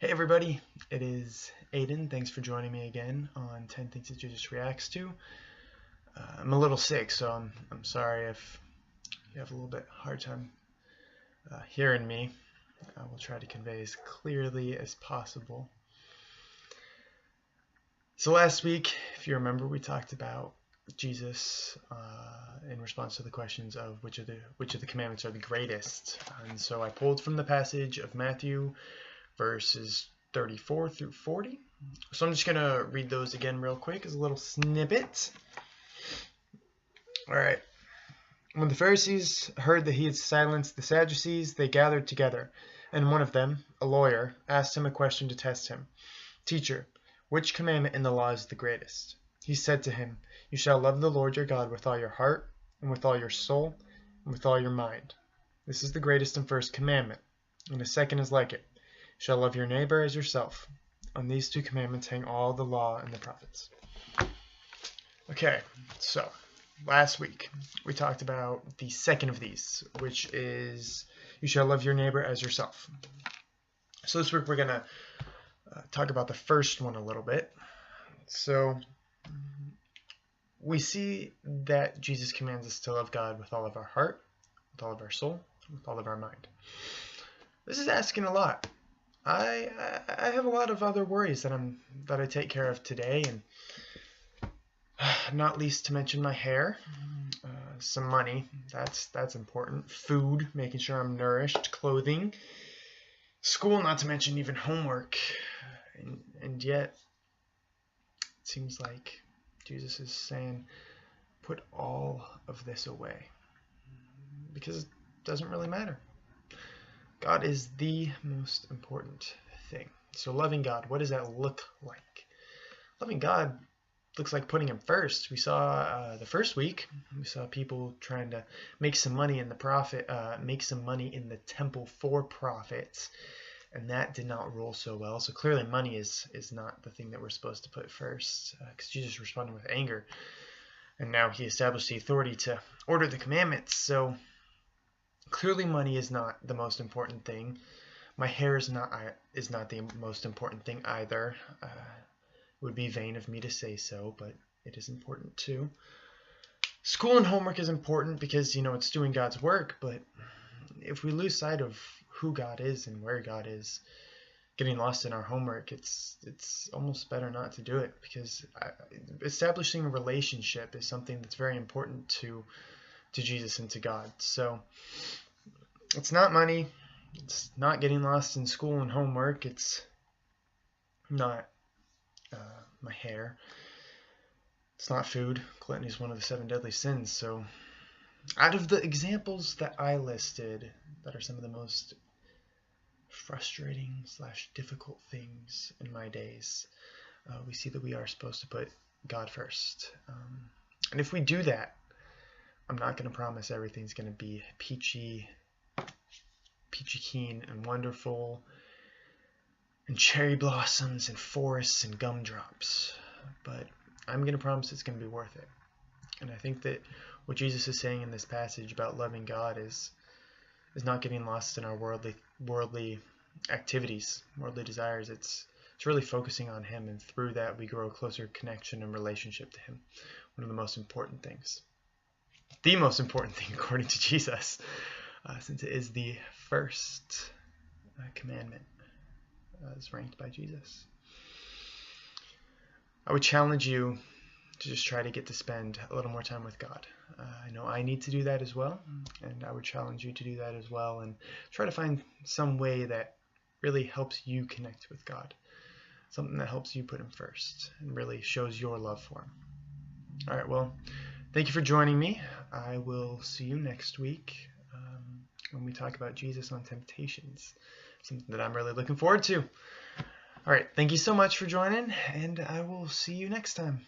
Hey everybody, it is Aiden. Thanks for joining me again on 10 Things That Jesus Reacts To. I'm a little sick, so I'm sorry if you have a little bit hard time hearing me. I will try to convey as clearly as possible. So last week, if you remember, we talked about Jesus in response to the questions of which of the commandments are the greatest. And so I pulled from the passage of Matthew verses 34 through 40. So I'm just going to read those again real quick as a little snippet. All right. When the Pharisees heard that he had silenced the Sadducees, they gathered together, and one of them, a lawyer, asked him a question to test him. "Teacher, which commandment in the law is the greatest?" He said to him, "You shall love the Lord your God with all your heart, and with all your soul, and with all your mind. This is the greatest and first commandment, and the second is like it. You shall love your neighbor as yourself. On these two commandments hang all the law and the prophets." Okay, so last week we talked about the second of these, which is you shall love your neighbor as yourself. So this week we're going to talk about the first one a little bit. So we see that Jesus commands us to love God with all of our heart, with all of our soul, with all of our mind. This is asking a lot. I have a lot of other worries that I take care of today, and not least to mention my hair, some money, that's important, food, making sure I'm nourished, clothing, school, not to mention even homework, and yet it seems like Jesus is saying put all of this away because it doesn't really matter. God is the most important thing. So loving God, what does that look like? Loving God looks like putting him first. We saw the first week, we saw people trying to make some money in the temple for profit, and that did not roll so well. So clearly money is not the thing that we're supposed to put first, because Jesus responded with anger, and now he established the authority to order the commandments. So clearly money is not the most important thing. My hair is not the most important thing either. It would be vain of me to say so, but it is important too. School and homework is important because, it's doing God's work, but if we lose sight of who God is and where God is, getting lost in our homework, it's almost better not to do it, because establishing a relationship is something that's very important to Jesus and to God. So it's not money, it's not getting lost in school and homework, it's not my hair, it's not food. Gluttony is one of the 7 deadly sins. So out of the examples that I listed that are some of the most frustrating / difficult things in my days, we see that we are supposed to put God first. And if we do that, I'm not going to promise everything's going to be peachy keen and wonderful and cherry blossoms and forests and gumdrops, but I'm going to promise it's going to be worth it. And I think that what Jesus is saying in this passage about loving God is not getting lost in our worldly activities, worldly desires. It's really focusing on him, and through that we grow a closer connection and relationship to him. One of the most important things. The most important thing according to Jesus, since it is the first commandment as ranked by Jesus. I would challenge you to just try to get to spend a little more time with God. I know I need to do that as well, and I would challenge you to do that as well, and try to find some way that really helps you connect with God, something that helps you put him first and really shows your love for him. All right, well, thank you for joining me. I will see you next week when we talk about Jesus on temptations, something that I'm really looking forward to. All right, thank you so much for joining, and I will see you next time.